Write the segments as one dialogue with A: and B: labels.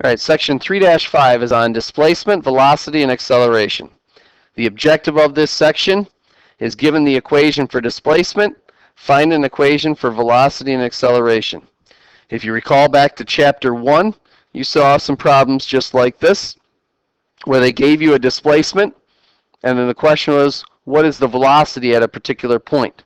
A: All right, section 3-5 is on displacement, velocity, and acceleration. The objective of this section is given the equation for displacement, find an equation for velocity and acceleration. If you recall back to chapter 1, you saw some problems just like this, where they gave you a displacement, and then the question was, what is the velocity at a particular point?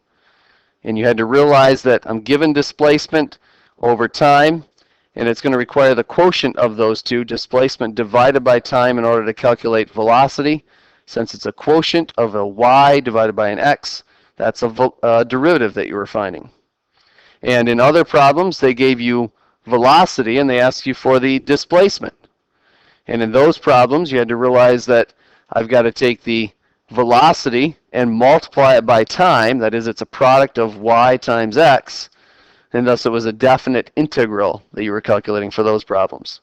A: And you had to realize that I'm given displacement over time, and it's going to require the quotient of those two, displacement divided by time, in order to calculate velocity. Since it's a quotient of a y divided by an x, that's a derivative that you were finding. And in other problems, they gave you velocity, and they asked you for the displacement. And in those problems, you had to realize that I've got to take the velocity and multiply it by time. That is, it's a product of y times x, and thus it was a definite integral that you were calculating for those problems.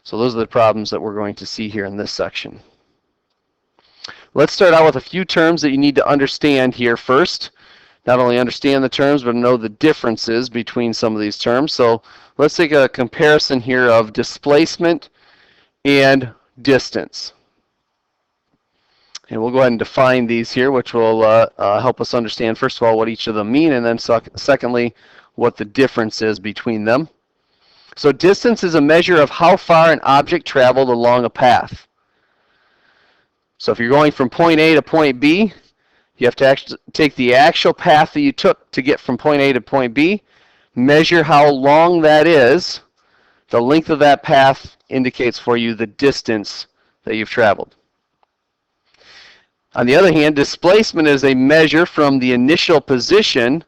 A: So those are the problems that we're going to see here in this section. Let's start out with a few terms that you need to understand here first. Not only understand the terms, but know the differences between some of these terms. So let's take a comparison here of displacement and distance. And we'll go ahead and define these here, which will help us understand, first of all, what each of them mean, and then secondly, what the difference is between them. So distance is a measure of how far an object traveled along a path. So if you're going from point A to point B, you have to actually take the actual path that you took to get from point A to point B, measure how long that is. The length of that path indicates for you the distance that you've traveled. On the other hand, displacement is a measure from the initial position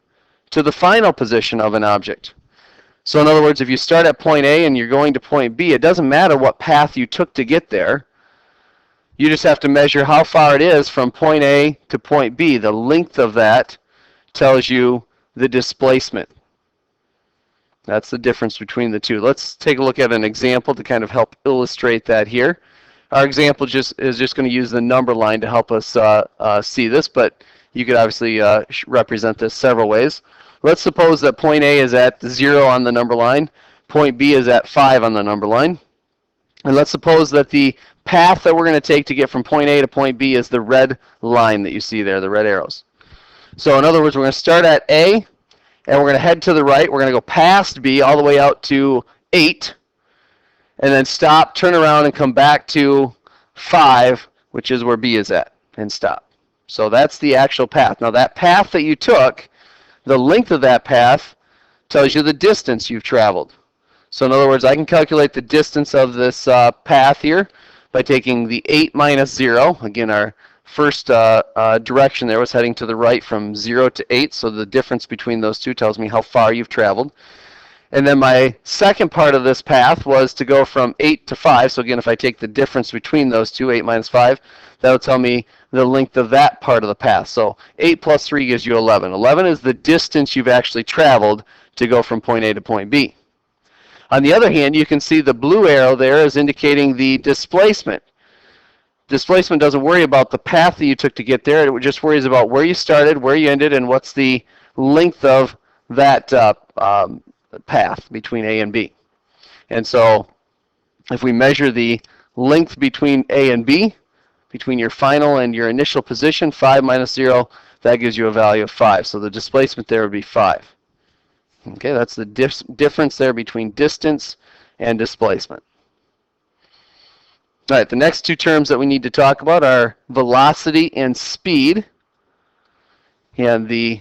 A: to the final position of an object. So in other words, if you start at point A and you're going to point B, it doesn't matter what path you took to get there. You just have to measure how far it is from point A to point B. The length of that tells you the displacement. That's the difference between the two. Let's take a look at an example to kind of help illustrate that here. Our example is just going to use the number line to help us see this, but you could obviously represent this several ways. Let's suppose that point A is at 0 on the number line, point B is at 5 on the number line. And let's suppose that the path that we're going to take to get from point A to point B is the red line that you see there, the red arrows. So in other words, we're going to start at A, and we're going to head to the right. We're going to go past B all the way out to 8, and then stop, turn around, and come back to 5, which is where B is at, and stop. So that's the actual path. Now that path that you took, the length of that path tells you the distance you've traveled. So in other words, I can calculate the distance of this path here by taking the 8 minus 0. Again, our first direction there was heading to the right from 0 to 8, so the difference between those two tells me how far you've traveled. And then my second part of this path was to go from 8 to 5. So again, if I take the difference between those two, 8 minus 5, that will tell me the length of that part of the path. So 8 plus 3 gives you 11. 11 is the distance you've actually traveled to go from point A to point B. On the other hand, you can see the blue arrow there is indicating the displacement. Displacement doesn't worry about the path that you took to get there. It just worries about where you started, where you ended, and what's the length of that path between A and B. And so if we measure the length between A and B, between your final and your initial position, 5 minus 0, that gives you a value of 5. So the displacement there would be 5. Okay, that's the difference there between distance and displacement. All right, the next two terms that we need to talk about are velocity and speed. And the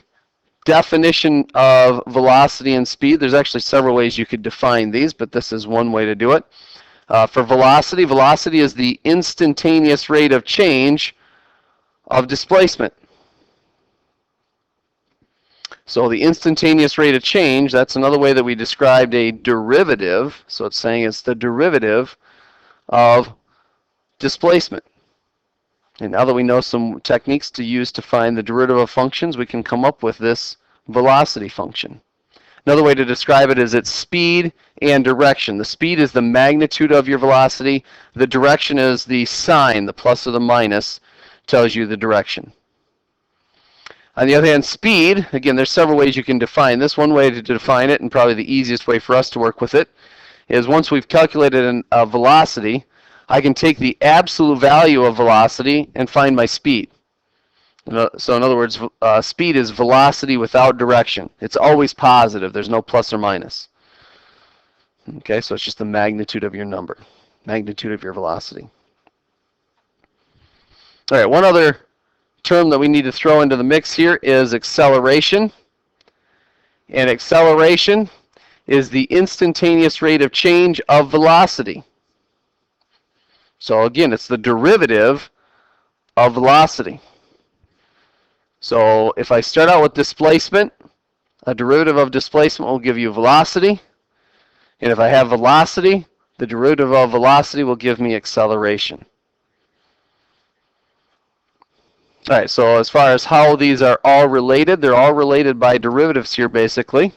A: definition of velocity and speed, there's actually several ways you could define these, but this is one way to do it. For velocity, velocity is the instantaneous rate of change of displacement. So the instantaneous rate of change, that's another way that we described a derivative. So it's saying it's the derivative of displacement. And now that we know some techniques to use to find the derivative of functions, we can come up with this velocity function. Another way to describe it is its speed and direction. The speed is the magnitude of your velocity. The direction is the sign, the plus or the minus, tells you the direction. On the other hand, speed, again, there's several ways you can define this. One way to define it, and probably the easiest way for us to work with it, is once we've calculated a velocity, I can take the absolute value of velocity and find my speed. So in other words, speed is velocity without direction. It's always positive. There's no plus or minus. Okay, so it's just the magnitude of your number, magnitude of your velocity. All right, one other term that we need to throw into the mix here is acceleration. And acceleration is the instantaneous rate of change of velocity. So again, it's the derivative of velocity. So if I start out with displacement, a derivative of displacement will give you velocity. And if I have velocity, the derivative of velocity will give me acceleration. All right, so as far as how these are all related, they're all related by derivatives here, basically.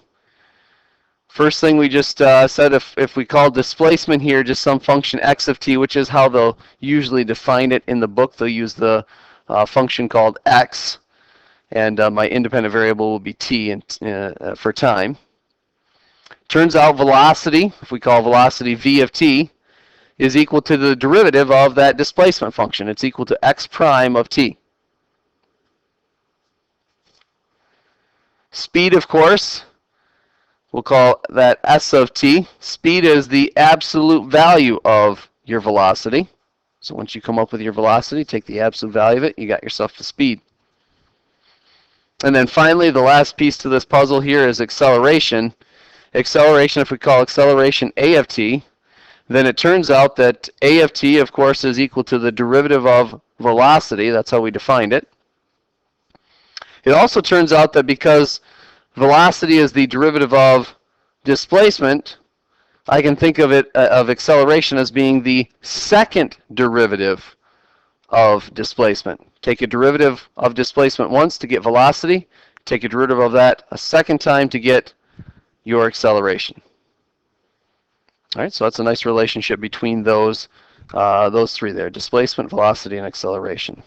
A: First thing we just said, if we call displacement here just some function x of t, which is how they'll usually define it in the book, they'll use the function called x, and my independent variable will be t for time. Turns out velocity, if we call velocity v of t, is equal to the derivative of that displacement function. It's equal to x prime of t. Speed, of course, we'll call that s of t. Speed is the absolute value of your velocity. So once you come up with your velocity, take the absolute value of it, you got yourself the speed. And then finally, the last piece to this puzzle here is acceleration. Acceleration, if we call acceleration a of t, then it turns out that a of t, of course, is equal to the derivative of velocity. That's how we defined it. It also turns out that because velocity is the derivative of displacement, I can think of it of acceleration as being the second derivative of displacement. Take a derivative of displacement once to get velocity. Take a derivative of that a second time to get your acceleration. All right, so that's a nice relationship between those three there: displacement, velocity, and acceleration.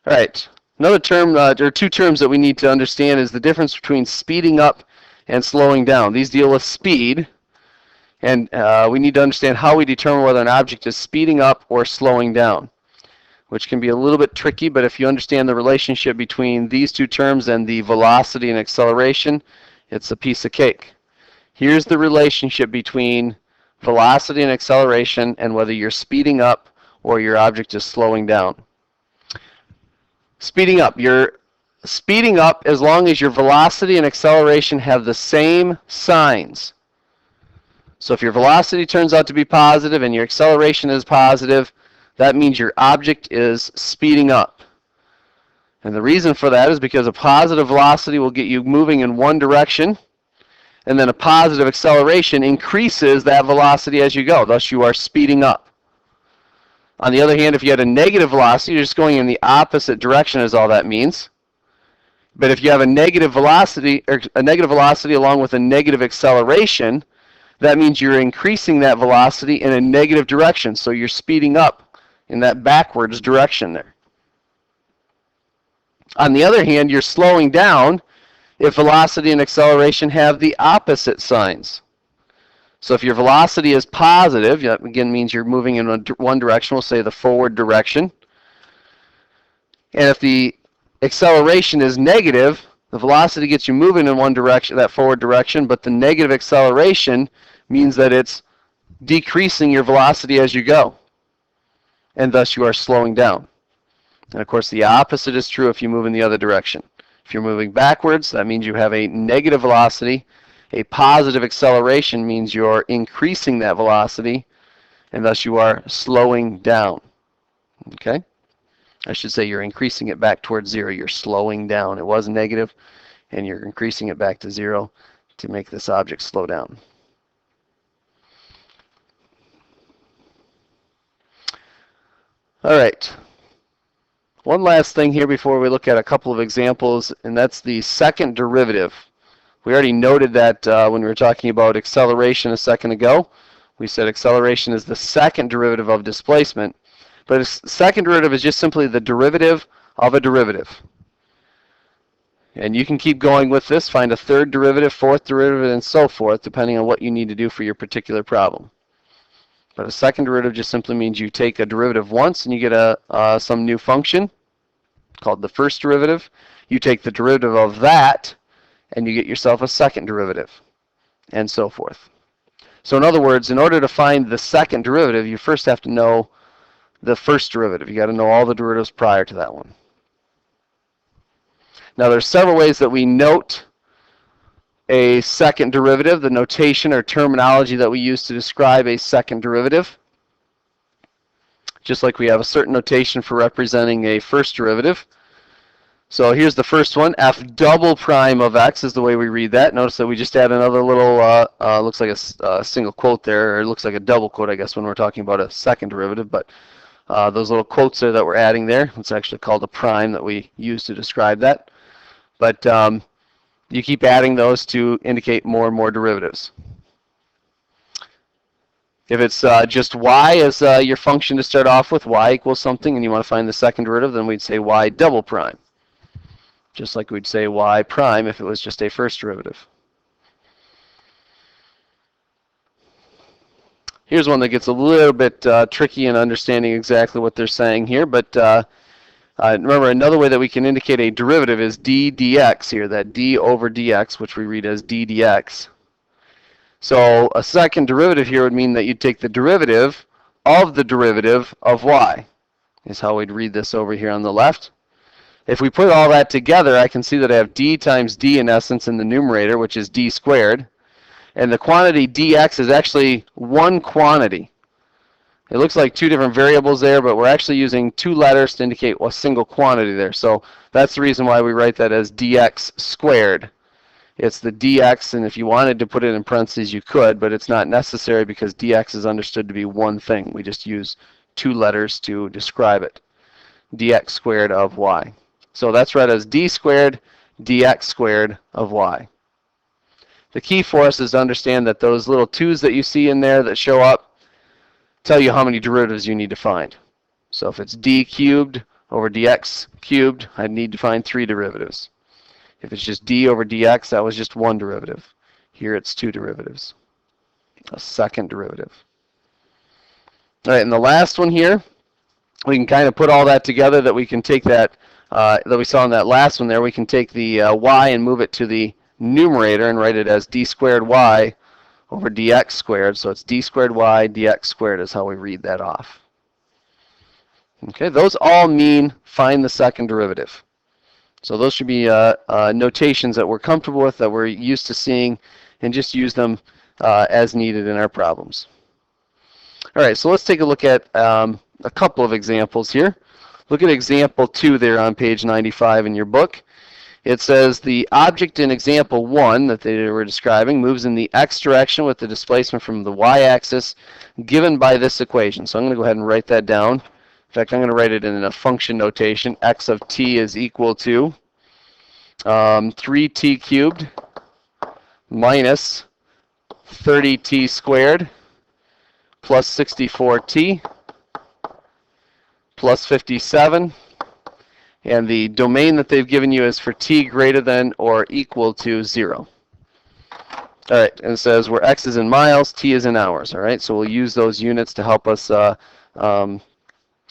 A: All right, another term, or two terms that we need to understand is the difference between speeding up and slowing down. These deal with speed, and we need to understand how we determine whether an object is speeding up or slowing down, which can be a little bit tricky, but if you understand the relationship between these two terms and the velocity and acceleration, it's a piece of cake. Here's the relationship between velocity and acceleration and whether you're speeding up or your object is slowing down. Speeding up. You're speeding up as long as your velocity and acceleration have the same signs. So if your velocity turns out to be positive and your acceleration is positive, that means your object is speeding up. And the reason for that is because a positive velocity will get you moving in one direction, and then a positive acceleration increases that velocity as you go. Thus, you are speeding up. On the other hand, if you had a negative velocity, you're just going in the opposite direction is all that means. But if you have a negative velocity along with a negative acceleration, that means you're increasing that velocity in a negative direction. So you're speeding up in that backwards direction there. On the other hand, you're slowing down if velocity and acceleration have the opposite signs. So if your velocity is positive, that again means you're moving in one direction, we'll say the forward direction. And if the acceleration is negative, the velocity gets you moving in one direction, that forward direction, but the negative acceleration means that it's decreasing your velocity as you go. And thus you are slowing down. And of course the opposite is true if you move in the other direction. If you're moving backwards, that means you have a negative velocity. A positive acceleration means you're increasing that velocity, and thus you are slowing down. Okay? I should say you're increasing it back towards zero. You're slowing down. It was negative, and you're increasing it back to zero to make this object slow down. All right. One last thing here before we look at a couple of examples, and that's the second derivative. We already noted that when we were talking about acceleration a second ago. We said acceleration is the second derivative of displacement. But a second derivative is just simply the derivative of a derivative. And you can keep going with this, find a third derivative, fourth derivative, and so forth, depending on what you need to do for your particular problem. But a second derivative just simply means you take a derivative once and you get some new function called the first derivative. You take the derivative of that and you get yourself a second derivative, and so forth. So in other words, in order to find the second derivative, you first have to know the first derivative. You got to know all the derivatives prior to that one. Now there's several ways that we note a second derivative, the notation or terminology that we use to describe a second derivative. Just like we have a certain notation for representing a first derivative. So here's the first one, f double prime of x is the way we read that. Notice that we just add another little, looks like a single quote there, or it looks like a double quote, I guess, when we're talking about a second derivative. But those little quotes there that we're adding there, it's actually called a prime that we use to describe that. But you keep adding those to indicate more and more derivatives. If it's just y as your function to start off with, y equals something, and you want to find the second derivative, then we'd say y double prime. Just like we'd say y prime if it was just a first derivative. Here's one that gets a little bit tricky in understanding exactly what they're saying here, but remember, another way that we can indicate a derivative is d dx here, that d over dx, which we read as d dx. So a second derivative here would mean that you'd take the derivative of the derivative of y, is how we'd read this over here on the left. If we put all that together, I can see that I have d times d in essence in the numerator, which is d squared. And the quantity dx is actually one quantity. It looks like two different variables there, but we're actually using two letters to indicate a single quantity there. So that's the reason why we write that as dx squared. It's the dx, and if you wanted to put it in parentheses, you could, but it's not necessary because dx is understood to be one thing. We just use two letters to describe it. Dx squared of y. So that's read as d squared dx squared of y. The key for us is to understand that those little 2's that you see in there that show up tell you how many derivatives you need to find. So if it's d cubed over dx cubed, I need to find 3 derivatives. If it's just d over dx, that was just one derivative. Here it's 2 derivatives, a second derivative. All right, and the last one here, we can kind of put all that together that we can take that we saw in that last one there. We can take the y and move it to the numerator and write it as d squared y over dx squared. So it's d squared y dx squared is how we read that off. Okay, those all mean find the second derivative. So those should be notations that we're comfortable with, that we're used to seeing, and just use them as needed in our problems. All right, so let's take a look at a couple of examples here. Look at example 2 there on page 95 in your book. It says the object in example 1 that they were describing moves in the x direction with the displacement from the y-axis given by this equation. So I'm going to go ahead and write that down. In fact, I'm going to write it in a function notation. X of t is equal to 3t cubed minus 30t squared plus 64t plus 57. And the domain that they've given you is for t greater than or equal to 0. All right, and it says where x is in miles, t is in hours. All right, so we'll use those units to help us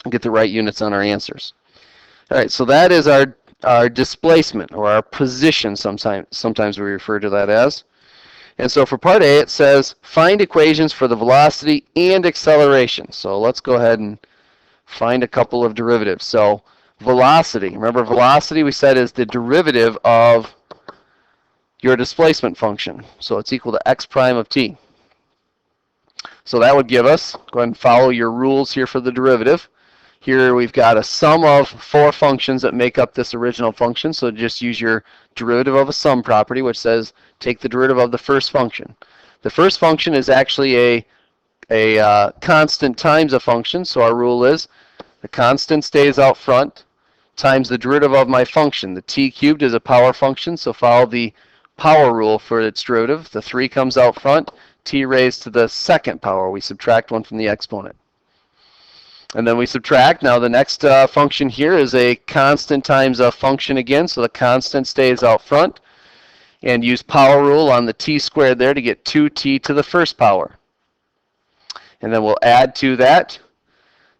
A: get the right units on our answers. All right, so that is our displacement, or our position, sometimes we refer to that as. And so for part A, it says find equations for the velocity and acceleration. So let's go ahead and find a couple of derivatives. So velocity, remember velocity we said is the derivative of your displacement function. So it's equal to x prime of t. So that would give us, go ahead and follow your rules here for the derivative. Here we've got a sum of 4 functions that make up this original function. So just use your derivative of a sum property, which says take the derivative of the first function. The first function is actually a constant times a function. So our rule is the constant stays out front times the derivative of my function. The t cubed is a power function, so follow the power rule for its derivative. The 3 comes out front, t raised to the second power. We subtract 1 from the exponent. And then we subtract. Now the next function here is a constant times a function again, so the constant stays out front. And use power rule on the t squared there to get 2t to the first power. And then we'll add to that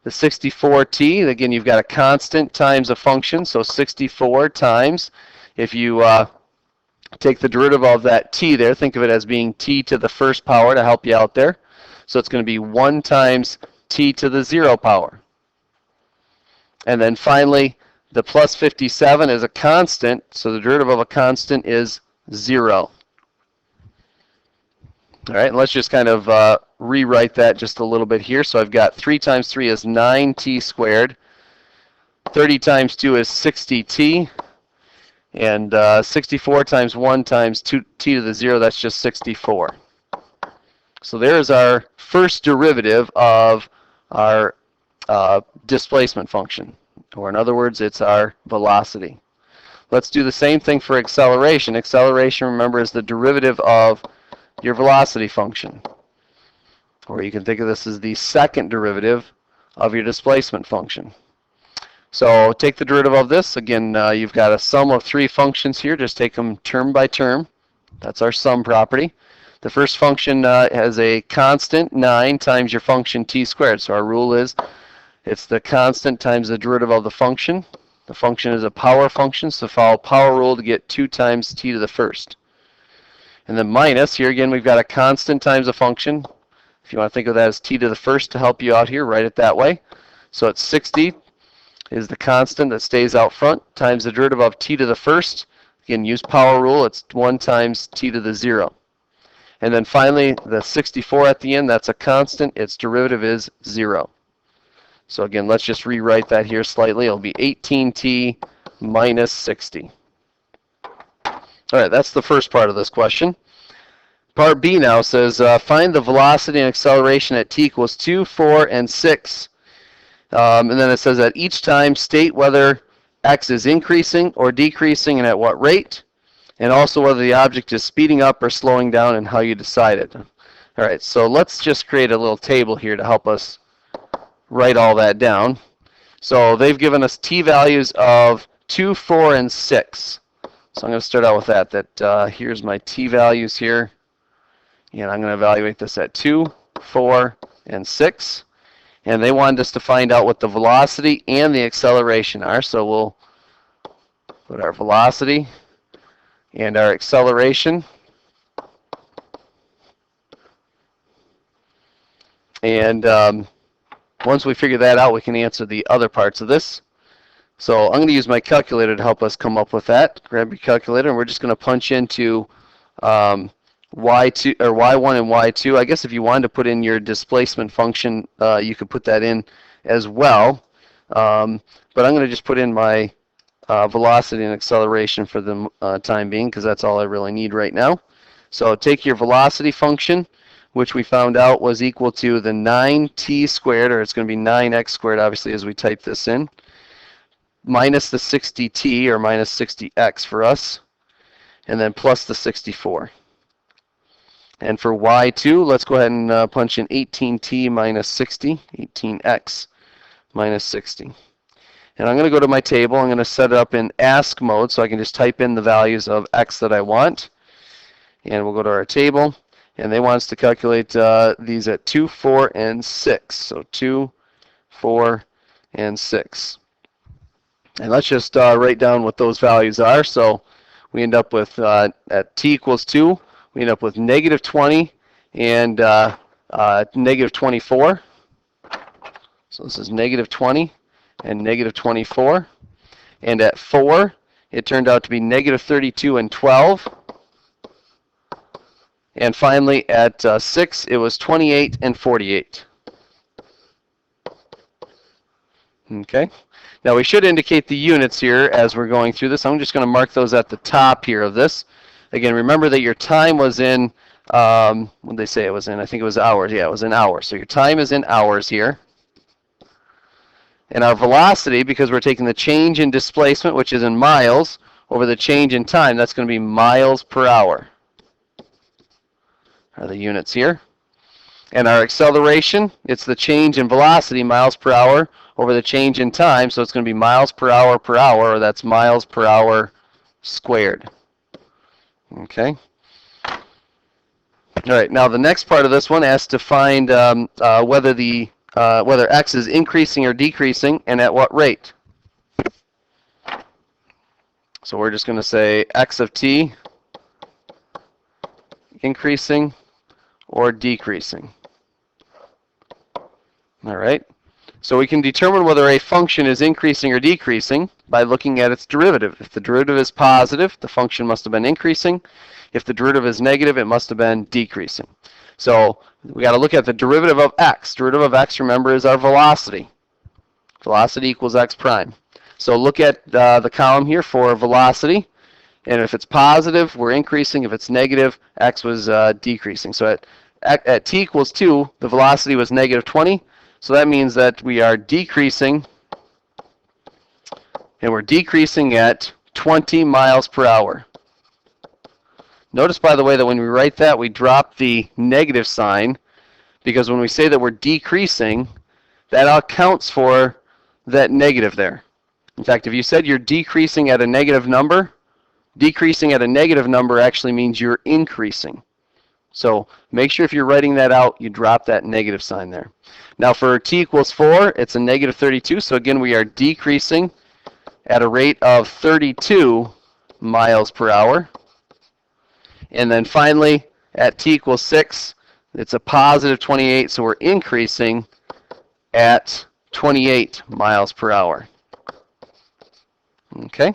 A: the 64t. Again, you've got a constant times a function, so 64 times, if you take the derivative of that t there, think of it as being t to the first power to help you out there. So it's going to be 1 times t to the 0 power. And then finally, the plus 57 is a constant, so the derivative of a constant is 0. All right, and let's just kind of rewrite that just a little bit here. So I've got 3 times 3 is 9t squared. 30 times 2 is 60t. And 64 times 1 times 2t to the 0, that's just 64. So there's our first derivative of our displacement function. Or in other words, it's our velocity. Let's do the same thing for acceleration. Acceleration, remember, is the derivative of your velocity function. Or you can think of this as the second derivative of your displacement function. So take the derivative of this. Again, you've got a sum of 3 functions here. Just take them term by term. That's our sum property. The first function has a constant, 9, times your function t squared. So our rule is it's the constant times the derivative of the function. The function is a power function, so follow power rule to get 2 times t to the first. And then minus, here again we've got a constant times a function. If you want to think of that as t to the first to help you out here, write it that way. So it's 60 is the constant that stays out front, times the derivative of t to the first. Again, use power rule, it's 1 times t to the 0. And then finally, the 64 at the end, that's a constant, its derivative is 0. So again, let's just rewrite that here slightly. It'll be 18t minus 60. All right, that's the first part of this question. Part B now says, find the velocity and acceleration at t equals 2, 4, and 6. And then it says at each time, state whether x is increasing or decreasing and at what rate, and also whether the object is speeding up or slowing down and how you decide it. All right, so let's just create a little table here to help us write all that down. So they've given us t values of 2, 4, and 6. So I'm going to start out with that. Here's my t values here. And I'm going to evaluate this at 2, 4, and 6. And they wanted us to find out what the velocity and the acceleration are. So we'll put our velocity and our acceleration. And once we figure that out, we can answer the other parts of this. So I'm going to use my calculator to help us come up with that. Grab your calculator, and we're just going to punch into y2 or y1 and y2. I guess if you wanted to put in your displacement function, you could put that in as well. But I'm going to just put in my velocity and acceleration for the time being, because that's all I really need right now. So take your velocity function, which we found out was equal to the 9t squared, or it's going to be 9x squared, obviously, as we type this in, minus the 60t, or minus 60x for us, and then plus the 64. And for y2, let's go ahead and punch in 18t minus 60, 18x minus 60. And I'm going to go to my table. I'm going to set it up in ask mode, so I can just type in the values of x that I want. And we'll go to our table. And they want us to calculate these at 2, 4, and 6. So 2, 4, and 6. And let's just write down what those values are. So we end up with, at t equals 2, we end up with negative 20 and negative 24. So this is negative 20 and negative 24. And at 4, it turned out to be negative 32 and 12. And finally, at 6, it was 28 and 48. Okay. Now, we should indicate the units here as we're going through this. I'm just going to mark those at the top here of this. Again, remember that your time was in, what did they say it was in? I think it was hours. Yeah, it was in hours. So your time is in hours here. And our velocity, because we're taking the change in displacement, which is in miles, over the change in time, that's going to be miles per hour. Are the units here. And our acceleration, it's the change in velocity, miles per hour, over the change in time. So it's going to be miles per hour, or that's miles per hour squared. Okay. All right. Now the next part of this one asks to find whether x is increasing or decreasing, and at what rate. So we're just going to say x of t increasing or decreasing. All right. So we can determine whether a function is increasing or decreasing by looking at its derivative. If the derivative is positive, the function must have been increasing. If the derivative is negative, it must have been decreasing. So we got to look at the derivative of x. Derivative of x, remember, is our velocity. Velocity equals x prime. So look at the column here for velocity. And if it's positive, we're increasing. If it's negative, x was decreasing. So at t equals 2, the velocity was negative 20. So that means that we are decreasing, and we're decreasing at 20 miles per hour. Notice, by the way, that when we write that, we drop the negative sign, because when we say that we're decreasing, that accounts for that negative there. In fact, if you said you're decreasing at a negative number, decreasing at a negative number actually means you're increasing. So make sure if you're writing that out, you drop that negative sign there. Now for t equals 4, it's a negative 32. So again, we are decreasing at a rate of 32 miles per hour. And then finally, at t equals 6, it's a positive 28. So we're increasing at 28 miles per hour. Okay.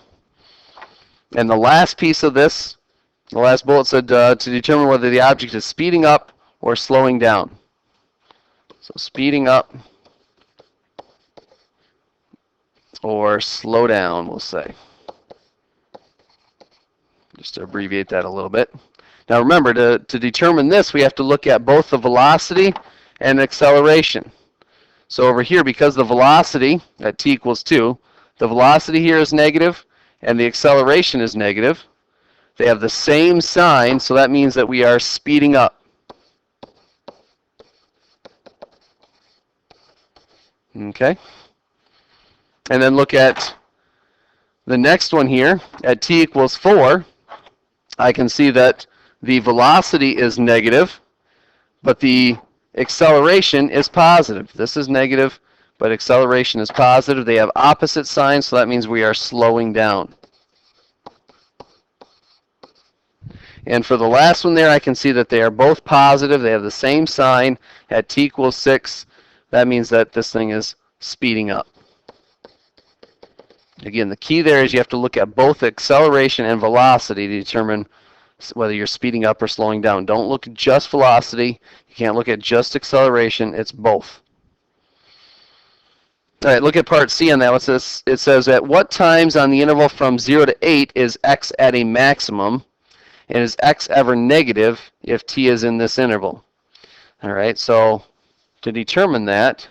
A: And the last piece of this, the last bullet said to determine whether the object is speeding up or slowing down. So speeding up or slow down, we'll say. Just to abbreviate that a little bit. Now remember, to determine this, we have to look at both the velocity and acceleration. So over here, because the velocity at t equals 2, the velocity here is negative and the acceleration is negative. They have the same sign, so that means that we are speeding up. Okay. And then look at the next one here. At t equals 4, I can see that the velocity is negative, but the acceleration is positive. This is negative, but acceleration is positive. They have opposite signs, so that means we are slowing down. And for the last one there, I can see that they are both positive. They have the same sign. At t equals 6, that means that this thing is speeding up. Again, the key there is you have to look at both acceleration and velocity to determine whether you're speeding up or slowing down. Don't look at just velocity. You can't look at just acceleration. It's both. All right, look at part C on that. It says, at what times on the interval from 0 to 8 is x at a maximum? And is x ever negative if t is in this interval? All right, so to determine that,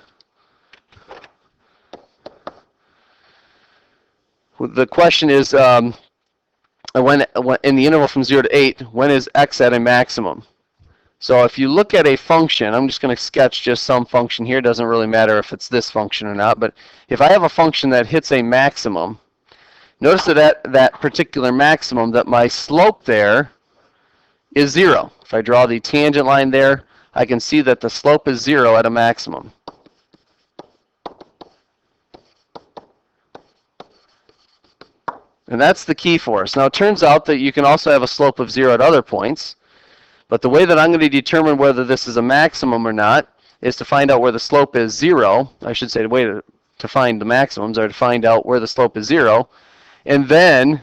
A: the question is, when in the interval from 0 to 8, when is x at a maximum? So if you look at a function, I'm just going to sketch just some function here. It doesn't really matter if it's this function or not, but if I have a function that hits a maximum, notice that at that particular maximum that my slope there is 0. If I draw the tangent line there, I can see that the slope is 0 at a maximum. And that's the key for us. Now it turns out that you can also have a slope of 0 at other points, but the way that I'm going to determine whether this is a maximum or not is to find out where the slope is 0. I should say the way to find the maximums are to find out where the slope is 0, and then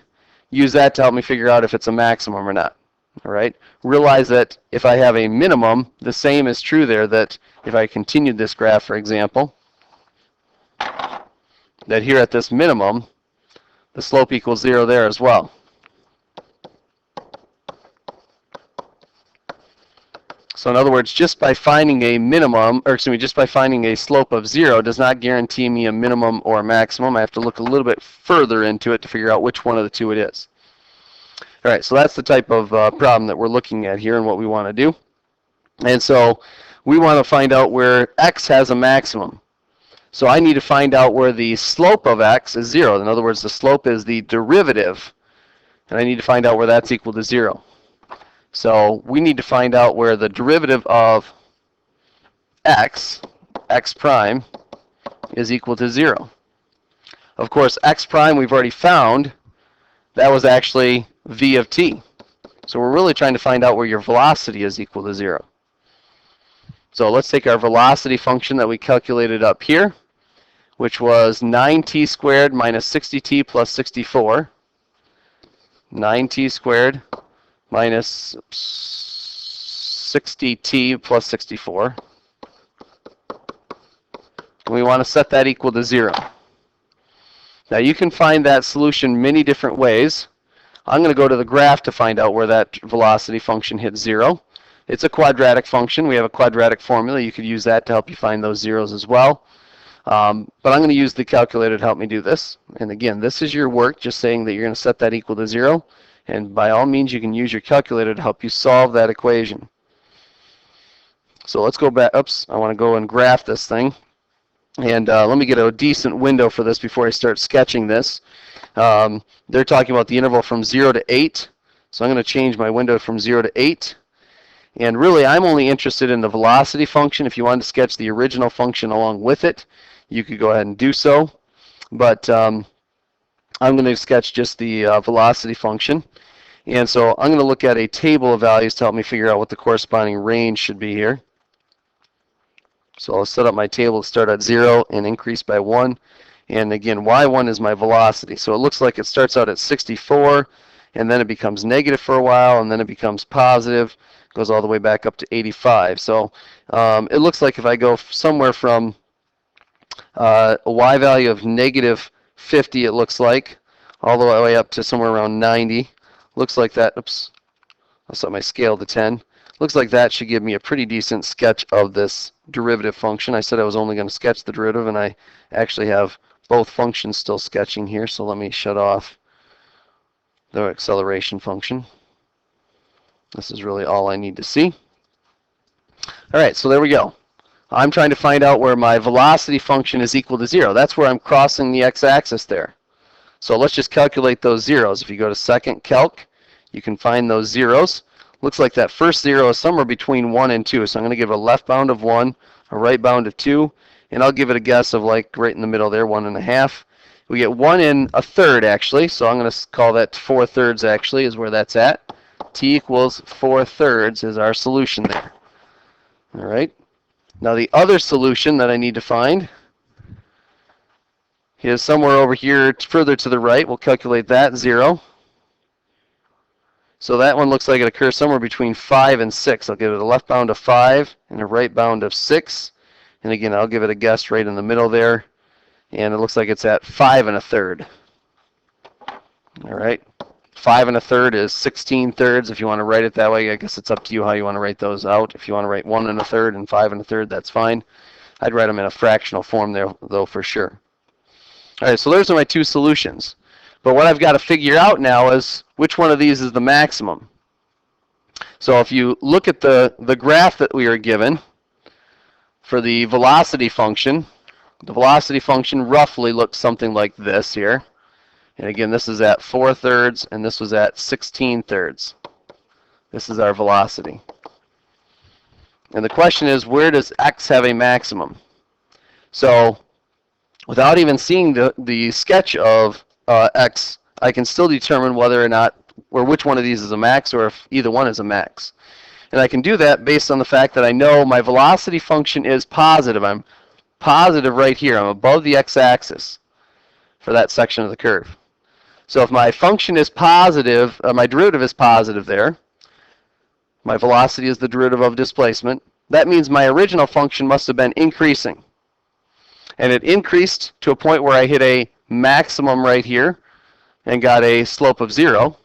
A: use that to help me figure out if it's a maximum or not. All right. Realize that if I have a minimum, the same is true there, that if I continued this graph, for example, that here at this minimum, the slope equals 0 there as well. So in other words, just by finding a minimum, or excuse me, just by finding a slope of 0 does not guarantee me a minimum or a maximum. I have to look a little bit further into it to figure out which one of the two it is. All right, so that's the type of problem that we're looking at here and what we want to do. And so we want to find out where x has a maximum. So I need to find out where the slope of x is 0. In other words, the slope is the derivative, and I need to find out where that's equal to 0. So we need to find out where the derivative of x prime, is equal to 0. Of course, x prime we've already found. That was actually v of t. So we're really trying to find out where your velocity is equal to 0. So let's take our velocity function that we calculated up here, which was 9t squared minus 60t plus 64. 9t squared minus 60t plus 64. And we want to set that equal to 0. Now you can find that solution many different ways. I'm going to go to the graph to find out where that velocity function hits 0. It's a quadratic function. We have a quadratic formula. You could use that to help you find those zeros as well. But I'm going to use the calculator to help me do this. And again, this is your work, just saying that you're going to set that equal to 0. And by all means, you can use your calculator to help you solve that equation. So let's go back. Oops, I want to go and graph this thing. And let me get a decent window for this before I start sketching this. They're talking about the interval from 0 to 8. So I'm going to change my window from 0 to 8. And really, I'm only interested in the velocity function. If you wanted to sketch the original function along with it, you could go ahead and do so. But I'm going to sketch just the velocity function. And so I'm going to look at a table of values to help me figure out what the corresponding range should be here. So I'll set up my table to start at 0 and increase by 1. And again, y1 is my velocity. So it looks like it starts out at 64, and then it becomes negative for a while, and then it becomes positive. Goes all the way back up to 85. So it looks like if I go somewhere from a y value of negative 50, it looks like, all the way up to somewhere around 90. Looks like that, oops, I'll set my scale to 10. Looks like that should give me a pretty decent sketch of this derivative function. I said I was only going to sketch the derivative, and I actually have both functions still sketching here. So let me shut off the acceleration function. This is really all I need to see. All right, so there we go. I'm trying to find out where my velocity function is equal to 0. That's where I'm crossing the x-axis there. So let's just calculate those zeros. If you go to second calc, you can find those zeros. Looks like that first 0 is somewhere between 1 and 2. So I'm going to give a left bound of 1, a right bound of 2, and I'll give it a guess of like right in the middle there, 1.5. We get 1 1/3 actually, so I'm going to call that 4/3 actually is where that's at. T equals 4/3 is our solution there. All right. Now the other solution that I need to find is somewhere over here further to the right. We'll calculate that, 0. So that one looks like it occurs somewhere between 5 and 6. I'll give it a left bound of 5 and a right bound of 6. And again, I'll give it a guess right in the middle there. And it looks like it's at 5 1/3. All right. 5 1/3 is 16/3. If you want to write it that way, I guess it's up to you how you want to write those out. If you want to write 1 1/3 and 5 1/3, that's fine. I'd write them in a fractional form there, though, for sure. All right, so those are my two solutions. But what I've got to figure out now is which one of these is the maximum. So if you look at the graph that we are given for the velocity function roughly looks something like this here. And again, this is at 4/3, and this was at 16/3. This is our velocity. And the question is, where does x have a maximum? So without even seeing the sketch of x, I can still determine whether or not, or which one of these is a max, or if either one is a max. And I can do that based on the fact that I know my velocity function is positive. I'm positive right here. I'm above the x-axis for that section of the curve. So if my function is positive, my derivative is positive there, my velocity is the derivative of displacement, that means my original function must have been increasing. And it increased to a point where I hit a maximum right here and got a slope of 0.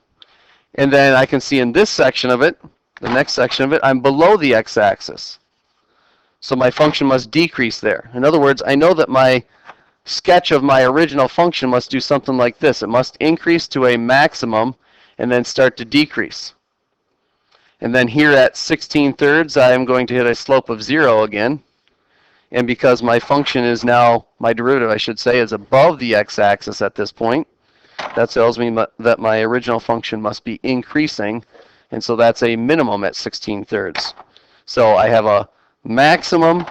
A: And then I can see in this section of it, the next section of it, I'm below the x-axis. So my function must decrease there. In other words, I know that my sketch of my original function must do something like this. It must increase to a maximum and then start to decrease. And then here at 16/3, I am going to hit a slope of 0 again. And because my function is now, my derivative I should say, is above the x-axis at this point, that tells me that my original function must be increasing. And so that's a minimum at 16/3. So I have a maximum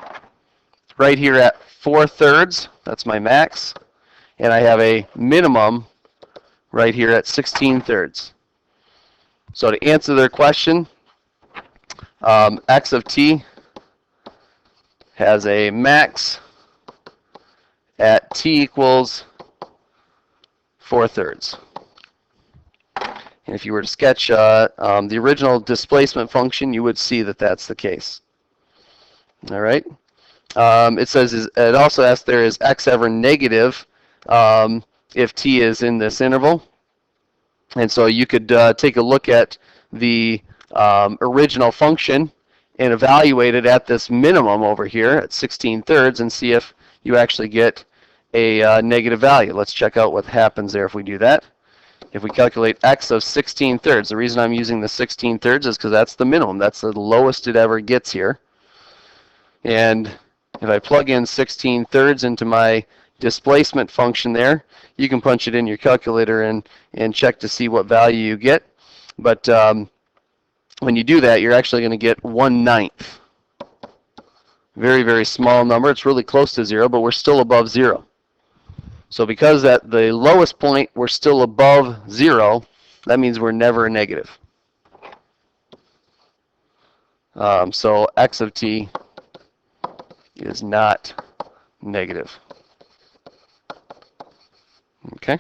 A: right here at 4/3. That's my max. And I have a minimum right here at 16/3. So to answer their question, x of t has a max at t equals 4/3. And if you were to sketch the original displacement function, you would see that that's the case. All right. It says, it also asks there, is x ever negative if t is in this interval? And so you could take a look at the original function and evaluate it at this minimum over here at 16/3 and see if you actually get a negative value. Let's check out what happens there if we do that. If we calculate x of 16/3, the reason I'm using the 16/3 is because that's the minimum. That's the lowest it ever gets here. And if I plug in 16/3 into my displacement function there, you can punch it in your calculator and check to see what value you get. But when you do that, you're actually going to get 1/9. Very, very small number. It's really close to 0, but we're still above 0. So because at the lowest point we're still above 0, that means we're never negative. So x of t is not negative. Okay.